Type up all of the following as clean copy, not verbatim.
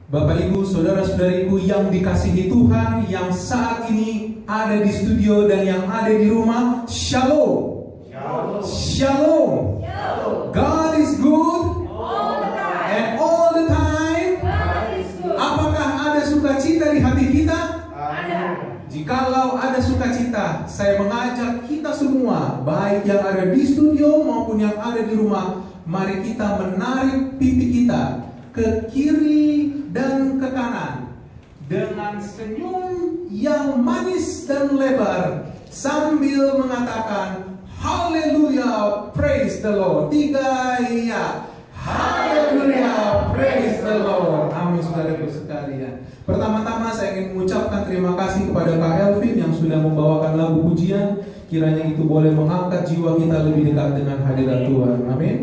Bapak Ibu, saudara-saudariku yang dikasihi Tuhan, yang saat ini ada di studio dan yang ada di rumah, Shalom. Shalom. Shalom. Shalom. God is good all the time. And all the time. God is good. Apakah ada sukacita di hati kita? Ada. Jikalau ada sukacita, saya mengajak kita semua, baik yang ada di studio maupun yang ada di rumah, mari kita menarik pipi kita ke kiri dan ke kanan dengan senyum yang manis dan lebar sambil mengatakan haleluya, praise the Lord. 3 ya. Haleluya, praise the Lord. Amin, saudaraku sekalian. Pertama-tama saya ingin mengucapkan terima kasih kepada Kak Elvin yang sudah membawakan lagu pujian. Kiranya itu boleh mengangkat jiwa kita lebih dekat dengan hadirat Tuhan. Amin.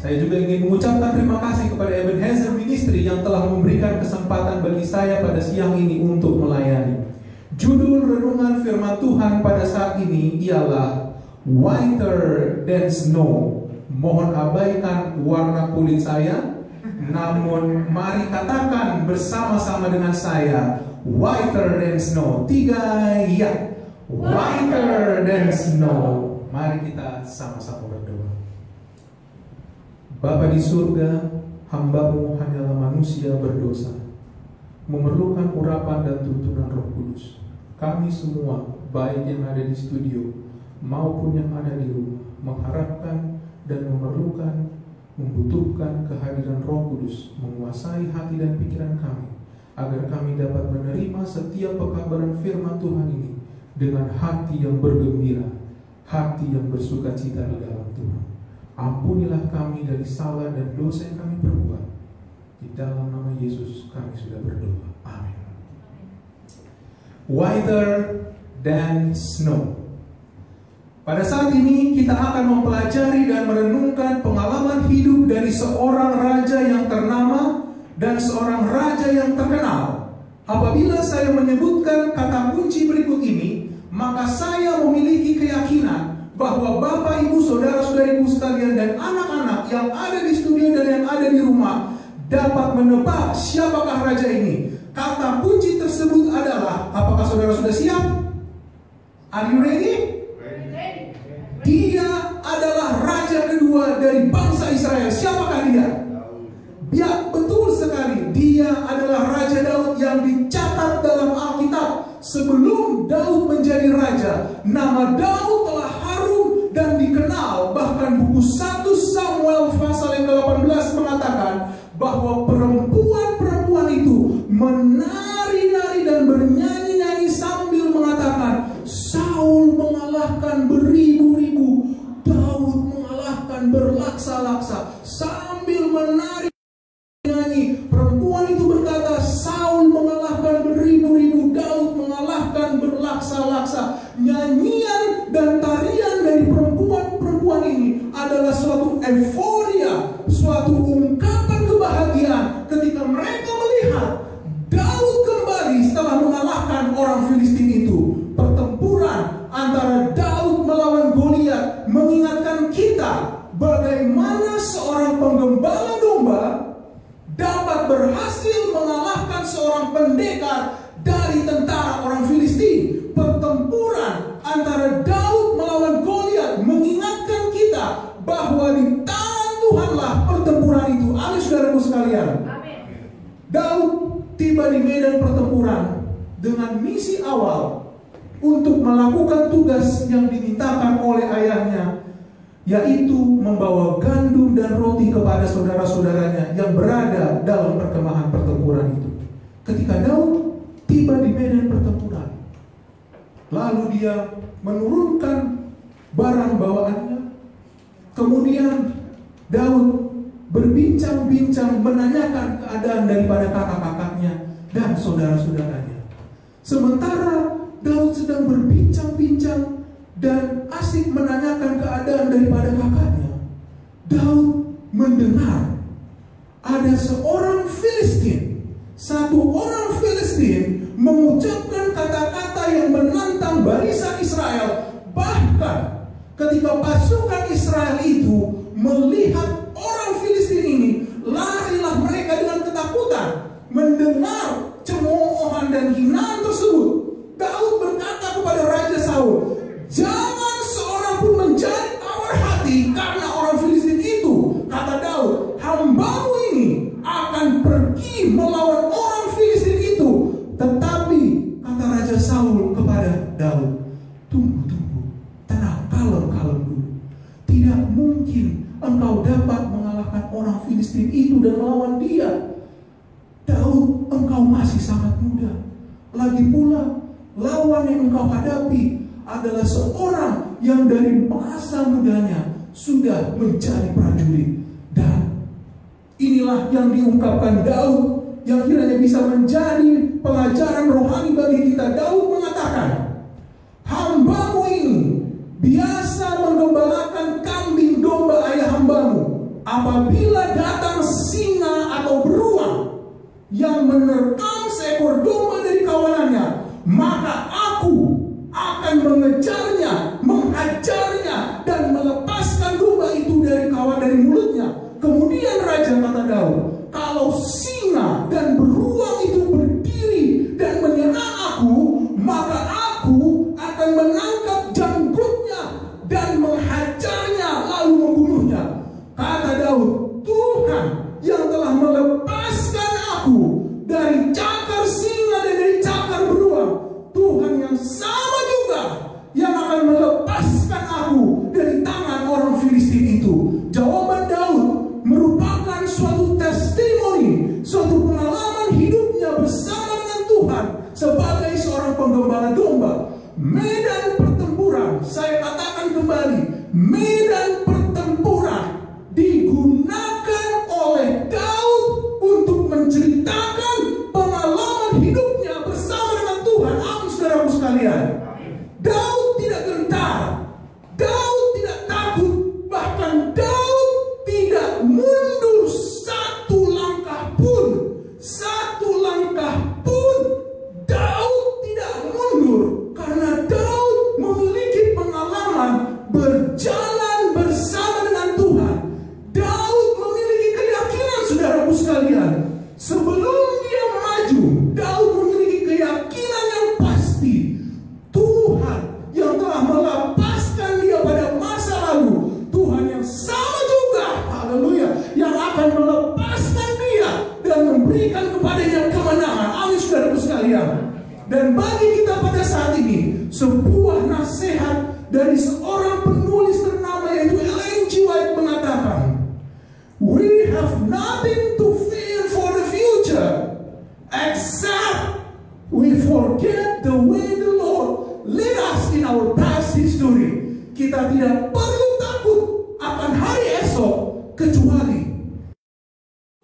Saya juga ingin mengucapkan terima kasih kepada Ebenezer Ministry yang telah memberikan kesempatan bagi saya pada siang ini untuk melayani. Judul renungan firman Tuhan pada saat ini ialah Whiter than Snow. Mohon abaikan warna kulit saya, namun mari katakan bersama-sama dengan saya, whiter than snow. 3 ya. Whiter than snow. Mari kita sama-sama berdoa. Bapa di surga, hamba-Mu hanyalah manusia berdosa, memerlukan urapan dan tuntunan Roh Kudus. Kami semua, baik yang ada di studio maupun yang ada di rumah, mengharapkan dan membutuhkan kehadiran Roh Kudus menguasai hati dan pikiran kami, agar kami dapat menerima setiap pekabaran firman Tuhan ini dengan hati yang bergembira, hati yang bersukacita di dalam Tuhan. Ampunilah kami dari salah dan dosa yang kami perbuat. Di dalam nama Yesus kami sudah berdoa. Amin. Whiter than snow. Pada saat ini kita akan mempelajari dan merenungkan pengalaman hidup dari seorang raja yang ternama dan seorang raja yang terkenal. Apabila saya menyebutkan kata kunci berikut ini, maka saya memiliki keyakinan bahwa Bapak, Ibu, saudara-saudariku sekalian dan anak-anak yang ada di studio dan yang ada di rumah dapat menebak siapakah raja ini. Kata kunci tersebut adalah, apakah saudara sudah siap? Are you ready? Dia adalah raja kedua dari bangsa Israel. Siapakah dia? Ya, betul sekali. Dia adalah Raja Daud yang dicatat dalam Alkitab. Sebelum Daud menjadi raja, nama Daud telah harum dan dikenal. Bahkan buku 1 Samuel pasal yang ke-18 mengatakan bahwa perempuan-perempuan itu menari-nari dan bernyanyi-nyanyi sambil mengatakan, Saul mengalahkan beribu-ribu, Daud mengalahkan berlaksa-laksa. Sambil menari-nyanyi, perempuan itu berkata, Saul mengalahkan beribu-ribu, Daud mengalahkan berlaksa-laksa. Nyanyian dan tarian dari perempuan-perempuan ini adalah suatu euforia, suatu ungkapan kebahagiaan ketika mereka melihat Daud kembali setelah mengalahkan orang Filistin itu. Pertempuran antara Daud melawan Goliat mengingatkan kita bagaimana seorang penggembala domba dapat berhasil mengalahkan seorang pendekar dari tentara orang Filistin. Pertempuran antara Daud melawan Goliat mengingatkan kita bahwa di tangan Tuhanlah pertempuran itu. Amin, saudaraku sekalian. Amin. Daud tiba di medan pertempuran dengan misi awal untuk melakukan tugas yang dimintakan oleh ayahnya, yaitu membawa gandum dan roti kepada saudara-saudaranya yang berada dalam perkemahan pertempuran itu. Ketika Daud tiba di medan pertempuran, lalu dia menurunkan barang bawaannya. Kemudian Daud berbincang-bincang menanyakan keadaan daripada kakak-kakaknya dan saudara-saudaranya. Sementara Daud sedang berbincang-bincang dan asik menanyakan keadaan daripada kakaknya, Daud mendengar ada seorang Filistin, satu orang Filistin mengucapkan kata-kata yang menantang barisan Israel. Bahkan ketika pasukan Israel itu melihat orang Filistin ini, larilah mereka dengan ketakutan, engkau dapat mengalahkan orang Filistin itu dan melawan dia. Daud, engkau masih sangat muda. Lagi pula, lawan yang engkau hadapi adalah seorang yang dari masa mudanya sudah menjadi prajurit. Dan inilah yang diungkapkan Daud, yang kiranya bisa menjadi pelajaran rohani bagi kita. Daud mengatakan, hambamu ini biasa menggembalakan kambing domba ayah hambamu. Apabila datang singa atau beruang yang menerkam seekor domba dari kawanannya, maka aku akan mengejarnya, menghajarnya, dan melepaskan domba itu dari mulutnya. Kemudian raja kata Daud, kalau singa dan beruang itu berdiri dan menyerang aku, maka aku akan menangkap janggutnya dan menghajarnya lalu membunuhnya. Kata Daud, Tuhan yang telah melepaskan aku dari cakar singa dan dari cakar beruang, Tuhan yang sama juga yang akan melepaskan aku dari tangan orang Filistin itu. Jawaban Daud merupakan suatu testimoni, suatu pengalaman hidupnya bersama dengan Tuhan sebagai seorang penggembala domba. Medan pertempuran, saya katakan kembali, medan pertempuran digunakan oleh Daud untuk menceritakan pengalaman hidupnya bersama dengan Tuhan. Amin, saudaraku sekalian. Daud tidak gentar, Daud tidak takut, bahkan Daud tidak mundur satu langkah pun. Satu langkah pun Daud tidak mundur, karena Daud memiliki pengalaman berjalan bersama dengan Tuhan. Daud memiliki keyakinan, saudaraku sekalian. Sebelum dia maju, Daud memiliki keyakinan yang pasti. Tuhan yang telah melepaskan dia pada masa lalu, Tuhan yang sama juga, haleluya, yang akan melepaskan dia dan memberikan kepadanya kemenangan. Amin, saudaraku sekalian. Dan bagi kita pada saat ini, sebuah nasihat dari seorang penulis ternama yaitu Ellen G. White mengatakan, we have nothing to fear for the future except we forget the way the Lord led us in our past history. Kita tidak perlu takut akan hari esok kecuali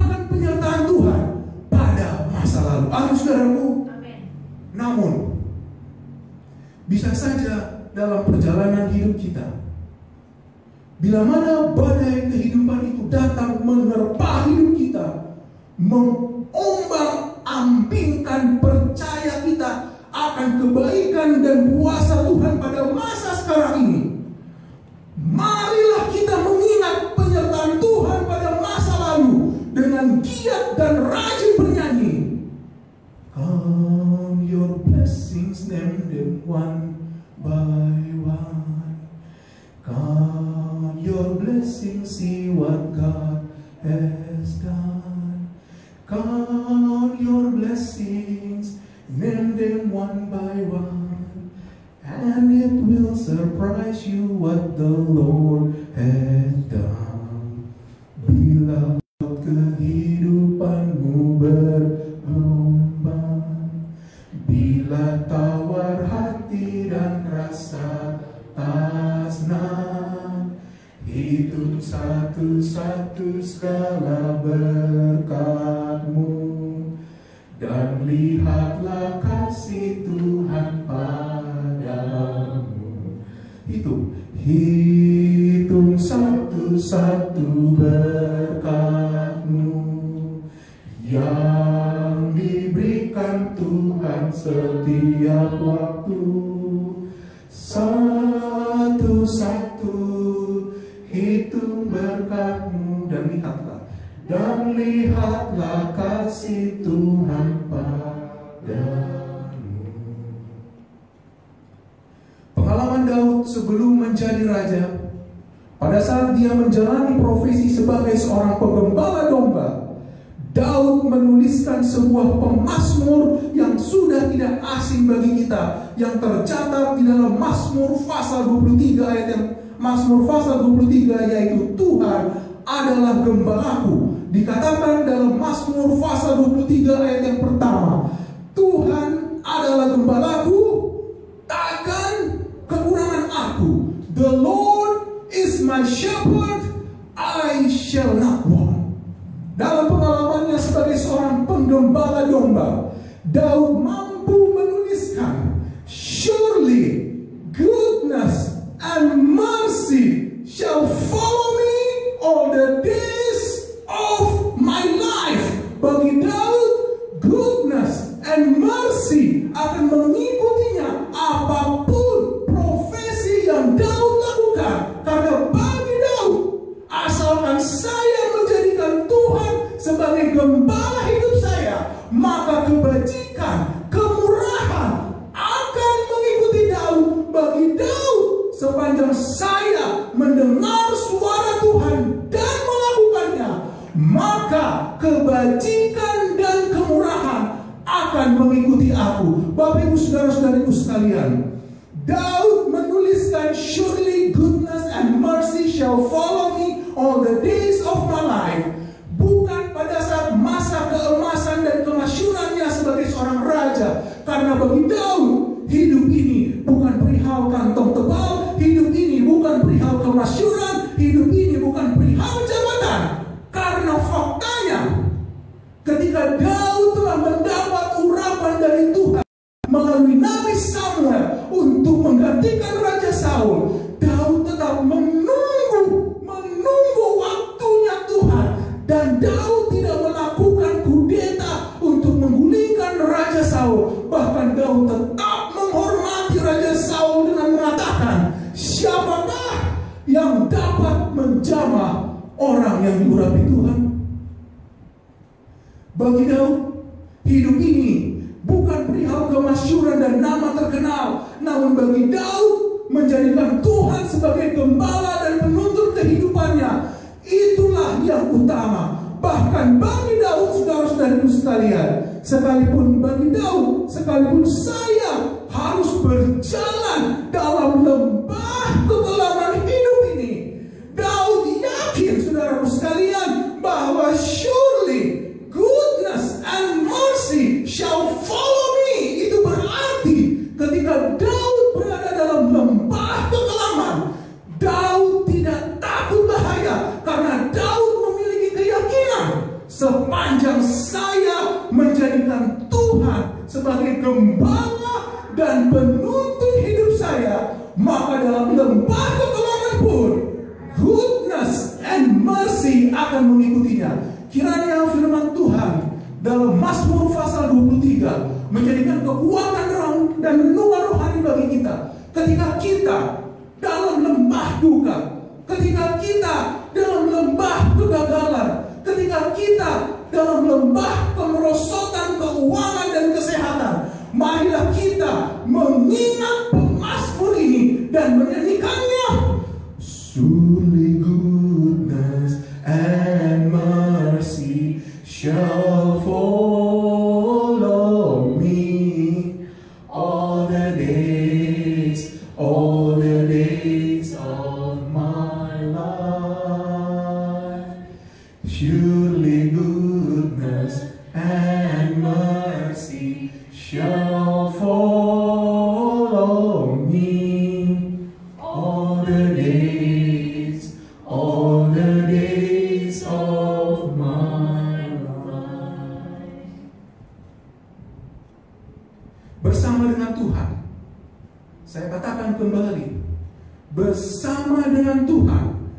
akan penyertaan Tuhan pada masa lalu. Amin, saudaraku. Namun bisa saja dalam perjalanan hidup kita, bila mana badai kehidupan itu datang menerpa hidup kita, mengombang-ambingkan percaya kita akan kebaikan dan kuasa Tuhan pada masa sekarang ini, marilah kita mengingat penyertaan Tuhan pada masa lalu dengan giat dan rajin bernyanyi. Come your blessings, name them one by one. Come your blessings, see what God has done. Come your blessings, name them one by one, and it will surprise you what the Lord has done. Bila kehidupanmu bergelombang, bila tawar hati dan rasa tasnah, hitung satu-satu segala berkat-Mu, dan lihatlah kasih Tuhan padamu. Hitung satu-satu berkat-Mu yang diberikan Tuhan setiap waktu. Satu-satu hitung berkat-Mu, dan lihatlah kasih Tuhan padamu. Pengalaman Daud sebelum menjadi raja, pada saat dia menjalani profesi sebagai seorang penggembala domba, Daud menuliskan sebuah pemazmur yang sudah tidak asing bagi kita, yang tercatat di dalam Mazmur pasal 23 ayat yang Mazmur pasal 23, yaitu Tuhan adalah gembalaku. Dikatakan dalam Mazmur pasal 23 ayat yang pertama, Tuhan adalah gembalaku, takkan kekurangan aku. The Lord is my shepherd, I shall not want. Dalam pengalamannya sebagai seorang penggembala domba, Daud mampu menuliskan, surely goodness and mercy shall follow me all the days of my life. Bagi Daud, goodness and mercy akan mengikutinya apapun profesi yang Daud lakukan. Karena bagi Daud, asalkan saya menjadikan Tuhan sebagai gembala hidup saya, maka kebajikan, kemurahan akan mengikuti Daud. Bagi Daud, sepanjang saya mendengar suara Tuhan dan melakukannya, maka kebajikan dan kemurahan akan mengikuti aku. Bapak Ibu saudara-saudariku sekalian, Daud menuliskan, surely goodness and mercy shall follow me all the days of my life. Bukan pada saat masa keemasan dan kemasyurannya sebagai seorang raja. Karena bagi Daud, hidup ini bukan perihal kantong tebal, hidup ini bukan perihal kemasyuran, hidup ini bukan perihal jabatan. Karena faktanya, ketika Daud telah mendapat urapan dari Tuhan melalui Nabi Samuel untuk menggantikan Raja Saul, Daud tetap menunggu waktunya Tuhan. Dan Daud tidak melakukan kudeta untuk menggulingkan Raja Saul. Bahkan Daud tetap menghormati Raja Saul dengan mengatakan, siapakah yang dapat menjamah orang yang diurapi Tuhan? Bagi Daud, hidup ini bukan perihal kemasyuran dan nama terkenal. Namun bagi Daud, menjadikan Tuhan sebagai gembala dan penuntun kehidupannya, itulah yang utama. Bahkan bagi Daud, saudara-saudariku sekalian, sekalipun bagi Daud, sekalipun saya harus berjalan dalam lembah kegelapan hidup ini, Daud yakin, saudaraku sekalian, bahwa surely goodness and mercy shall follow me. Itu berarti ketika Daud berada dalam lembah kegelapan, Daud tidak takut bahaya. Karena Daud memiliki keyakinan, sepanjang saya menjadikan Tuhan sebagai gembala dan penuntun hidup saya, maka dalam lembah kegelapan pun goodness and mercy akan mengikutinya. Kiranya firman Tuhan dalam Mazmur pasal 23 menjadikan kekuatan dan renungan rohani bagi kita. Ketika kita dalam lembah duka, ketika kita dalam lembah kegagalan, ketika kita dalam lembah kemerosotan keuangan dan kesehatan, marilah kita mengingat pemazmur ini dan menyanyikannya. Surely goodness and mercy shall follow me all the days of my life. Surely goodness and mercy shall follow me all the days of my life. Bersama dengan Tuhan, saya katakan kembali, bersama dengan Tuhan,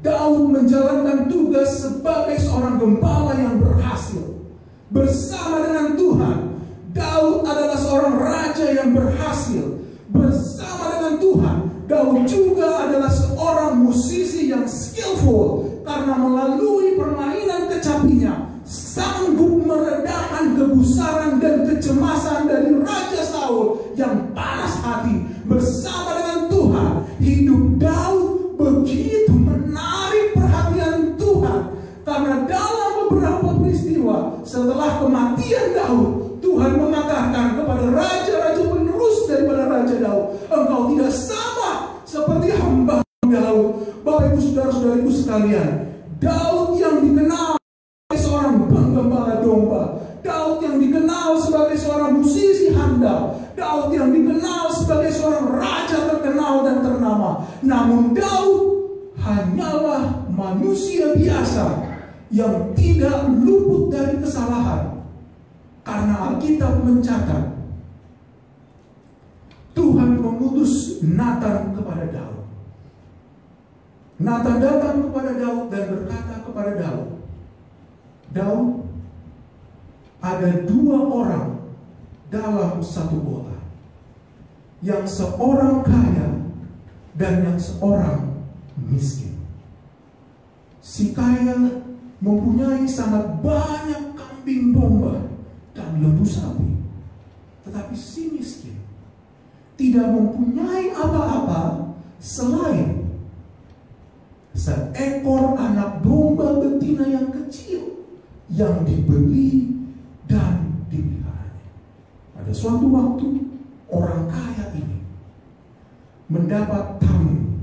Daud menjalankan tugas sebagai seorang gembala yang berhasil. Bersama dengan Tuhan, Daud adalah seorang raja yang berhasil. Bersama dengan Tuhan, Daud juga adalah seorang musisi yang skillful, karena melalui permainan kecapinya sanggup meredakan kegusaran dan kecemasan dari Raja Saul yang panas hati. Bersama dengan Tuhan, hidup Daud begitu menarik perhatian Tuhan, karena dalam beberapa peristiwa setelah kematian Daud, Tuhan mengatakan kepada raja-raja penerus daripada Raja Daud, engkau tidak sama seperti hamba Daud. saudara-saudariku sekalian, Daud yang dikenal sebagai seorang penggembala domba, Daud yang dikenal sebagai seorang musisi handal, Daud yang dikenal sebagai seorang raja terkenal dan ternama. Namun Daud hanyalah manusia biasa yang tidak luput dari kesalahan. Karena Alkitab mencatat Tuhan mengutus Nathan kepada Daud. Nathan datang kepada Daud dan berkata kepada Daud, Daud, ada dua orang dalam satu kota, yang seorang kaya dan yang seorang miskin. Si kaya mempunyai sangat banyak kambing domba dan lembu sapi, tetapi si miskin tidak mempunyai apa-apa selain seekor anak domba betina yang kecil yang dibeli dan dipeliharanya. Pada suatu waktu, orang kaya ini mendapat tamu,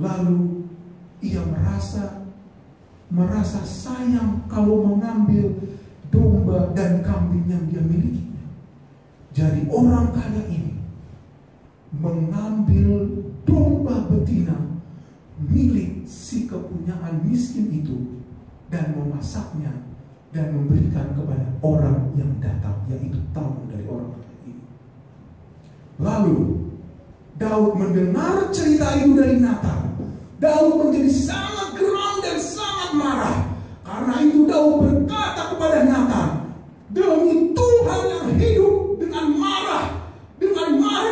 lalu ia merasa sayang kalau mengambil domba dan kambing yang dia miliki. Jadi orang kaya ini mengambil domba betina milik si kepunyaan miskin itu dan memasaknya dan memberikan kepada orang yang datang, yaitu tamu dari orang kaya ini. Lalu Daud mendengar cerita itu dari Nathan. Daud menjadi sangat geram dan sangat marah. Karena itu Daud berkata kepada Nathan, demi Tuhan yang hidup, dengan marah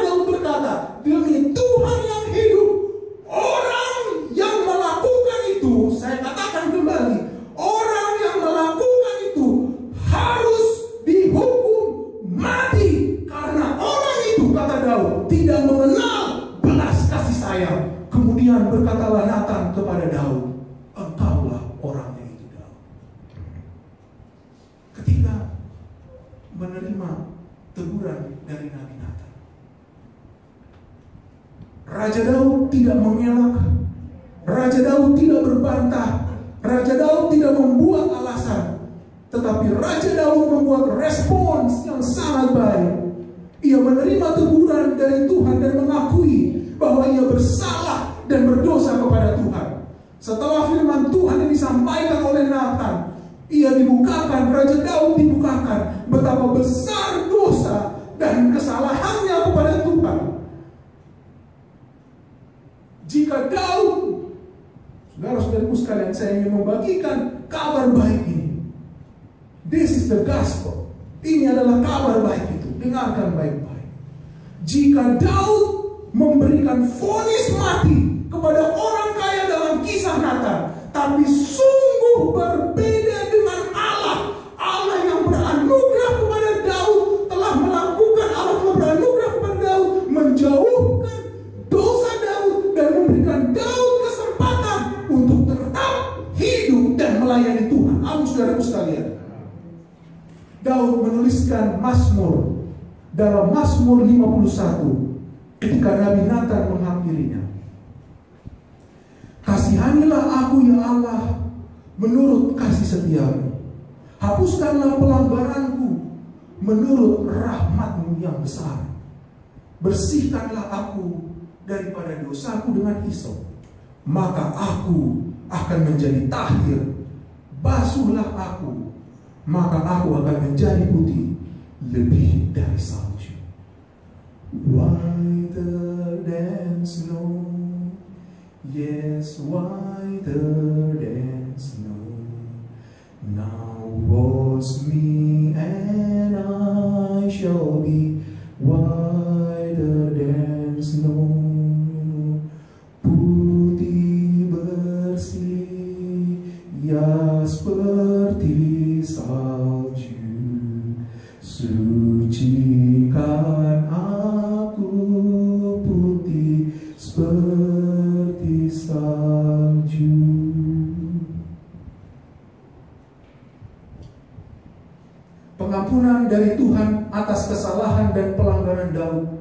Daud berkata, demi Tuhan yang hidup, orang yang melakukan itu, saya katakan kembali, orang yang melakukan itu harus dihukum mati. Karena orang itu, kata Daud, tidak mengenal belas kasih sayang. Kemudian berkatalah Nathan kepada Daud, engkaulah orangnya itu, Daud. Ketika menerima teguran dari Nabi Nathan, Raja Daud tidak mengelak, Raja Daud tidak berbantah, Raja Daud tidak membuat alasan, tetapi Raja Daud membuat respons yang sangat baik. Ia menerima teguran dari Tuhan dan mengakui bahwa ia bersalah dan berdosa kepada Tuhan. Setelah firman Tuhan yang disampaikan oleh Nathan, ia dibukakan, Raja Daud dibukakan betapa besar dosa dan kesalahannya kepada Tuhan. Jika Daud, saudara-saudaraku sekalian, saya ingin membagikan kabar baik ini. This is the gospel. Ini adalah kabar baik itu. Dengarkan baik-baik. Jika Daud memberikan vonis mati kepada orang kaya dalam kisah Nathan, tapi sungguh berbeda dengan Allah yang beranugerah kepada Daud, telah melakukan, Allah telah beranugerah kepada Daud, menjauhkan dosa Daud dan memberikan Daud kesempatan untuk tetap hidup dan melayani Tuhan. Amin, saudaraku sekalian. Daud menuliskan Mazmur dalam Mazmur 51 ketika Nabi Nathan menghampirinya. Kasihanilah aku ya Allah menurut kasih setiamu. Hapuskanlah pelanggaranku menurut rahmat-Mu yang besar. Bersihkanlah aku daripada dosaku dengan hisop, maka aku akan menjadi tahir. Basuhlah aku, maka aku akan menjadi putih lebih dari salju. Whiter than snow, yes, whiter than snow. Now wash me and I shall be whiter than snow. Putih bersih, ya seperti salju. Sucikan aku putih seperti salju. Pengampunan dari Tuhan atas kesalahan dan pelanggaran Daud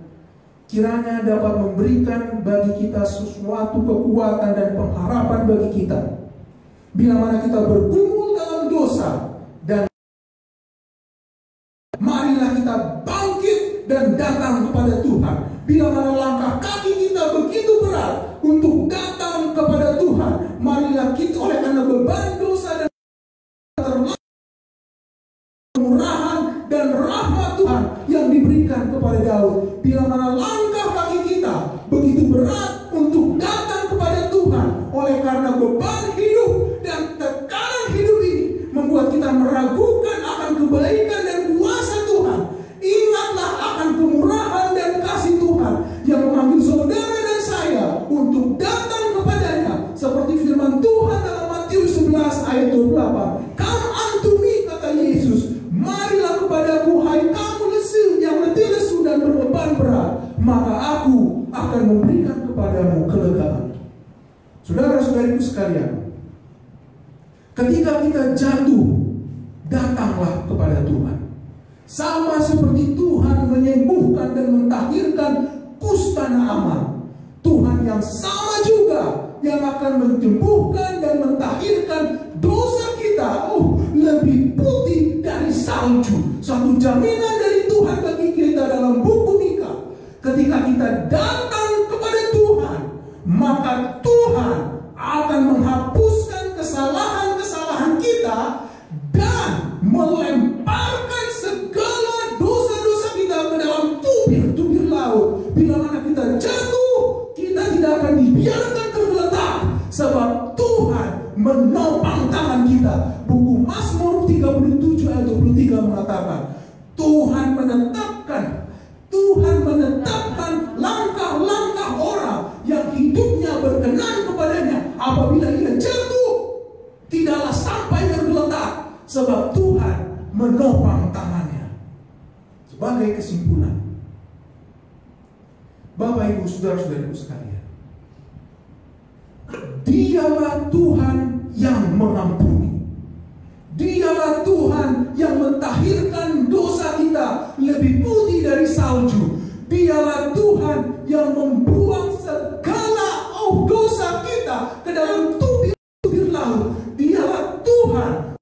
kiranya dapat memberikan bagi kita sesuatu kekuatan dan pengharapan bagi kita. Bila mana kita bergumul dalam dosa, dan marilah kita bangkit dan datang kepada Tuhan. Bila mana langkah kaki kita begitu berat untuk datang kepada Tuhan, marilah kita, oleh karena beban dosa dan kemurahan dan rahmat Tuhan yang diberikan kepada Daud, bila mana langkah kaki kita begitu berat untuk datang kepada Tuhan, oleh karena beban hidup dan tekanan hidup ini membuat kita meragukan akan kebaikan dan kuasa Tuhan, ingatlah akan kemurahan dan kasih Tuhan yang memanggil saudara dan saya untuk datang kepadanya, seperti firman Tuhan dalam Matius 11 ayat 28. Come unto me, kata Yesus, marilah kepadaku hai kamu yang letih lesu dan berbeban berat, maka aku akan memberikan kepadamu kelegaan. Saudara-saudariku sekalian, ketika kita jatuh, datanglah kepada Tuhan. Sama seperti Tuhan menyembuhkan dan mentahirkan kusta Naaman, Tuhan yang sama juga yang akan menyembuhkan dan mentahirkan dosa kita lebih putih dari salju. Satu jaminan dari Tuhan bagi kita dalam buku Mika. Ketika kita datang kepada Tuhan, maka Tuhan akan menghapuskan kesalahan-kesalahan kita dan melemparkan segala dosa-dosa kita ke dalam tubir-tubir laut. Bila mana kita jatuh, kita tidak akan dibiarkan tergeletak, sebab Tuhan menopang tangan kita. Buku Mazmur 37 ayat 23 mengatakan, Tuhan menetapkan langkah-langkah orang yang hidupnya berkenan kepadanya. Apabila ia jatuh, tidaklah sampai tergeletak, sebab Tuhan menopang tangannya. Sebagai kesimpulan, Bapak Ibu saudara-saudariku sekalian, Dialah Tuhan yang mengampuni. Dialah Tuhan yang mentahirkan dosa kita lebih putih dari salju. Dialah Tuhan yang membuang segala dosa kita ke dalam tubir laut. Dialah Tuhan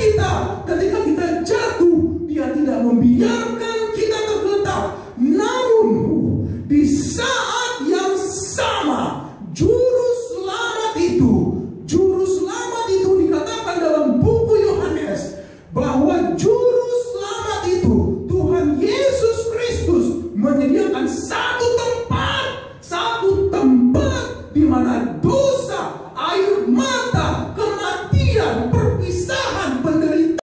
kita ketika kita jatuh, Dia tidak membiarkan kita tergeletak. Namun di saat yang sama, Juru selamat itu dikatakan dalam buku Yohanes bahwa juru selamat itu Tuhan Yesus Kristus menyediakan satu tempat di mana dosa, air mata, kematian, perpisahan, penderitaan,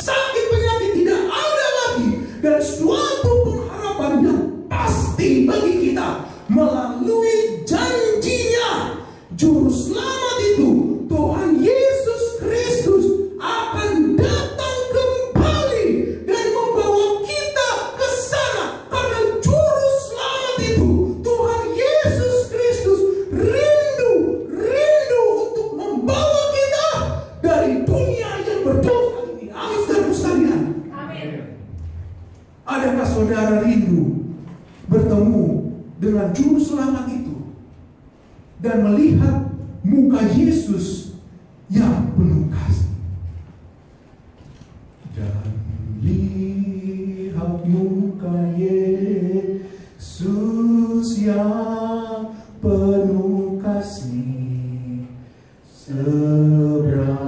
sakit, penyakit tidak ada lagi, dan suatu pengharapan yang pasti bagi kita melalui janjinya. Juru selamat itu Tuhan Yesus Kristus akan datang kembali dan membawa kita ke sana, karena juru selamat itu Tuhan Yesus Kristus rindu untuk membawa kita dari dunia yang berdosa ini. Amin, saudara sekalian. Amin. Adakah saudara rindu bertemu dengan juru selamat itu dan melihat muka Yesus yang penuh kasih? Dan lihat muka Yesus yang penuh kasih, seberang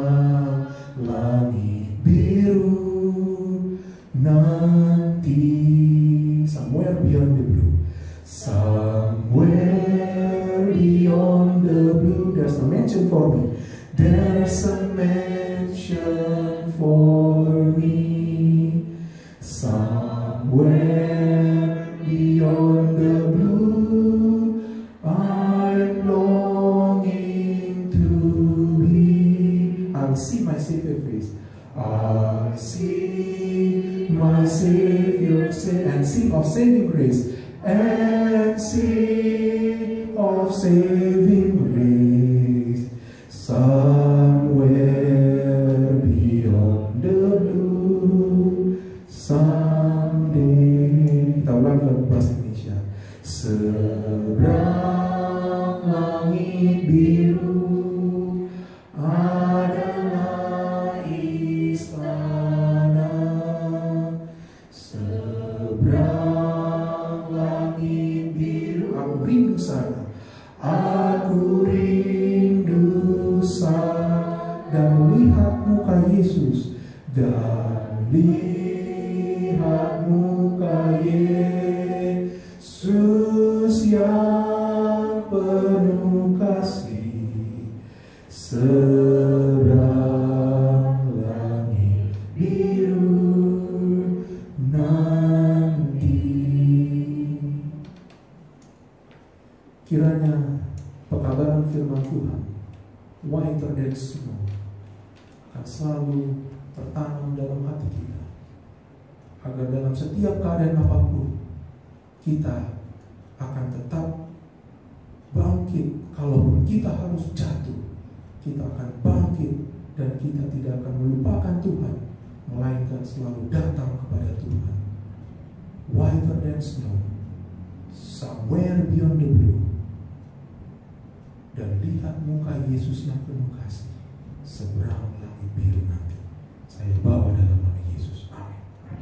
langit biru nanti, somewhere beyond the blue. Somewhere beyond the blue, there's a mansion for me. There's a mansion for me. Somewhere beyond the blue, I'm longing to be. I'll see my Savior face. I'll see my Savior and sing of saving grace. And sing of saving grace, somewhere beyond the blue, someday. Kita ulang lagu Yesus, dan lihat muka Yesus yang penuh kasih, seberang langit biru nanti. Kiranya pekabaran firman Tuhan, whiter than snow, akan selalu tertanam dalam hati kita, agar dalam setiap keadaan apapun kita akan tetap bangkit. Kalaupun kita harus jatuh, kita akan bangkit, dan kita tidak akan melupakan Tuhan, melainkan selalu datang kepada Tuhan. Whiter than snow, somewhere beyond the blue, dan lihat muka Yesus yang penuh kasih, seberang langit biru nanti. Saya bawa dalam nama Yesus.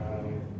Amin.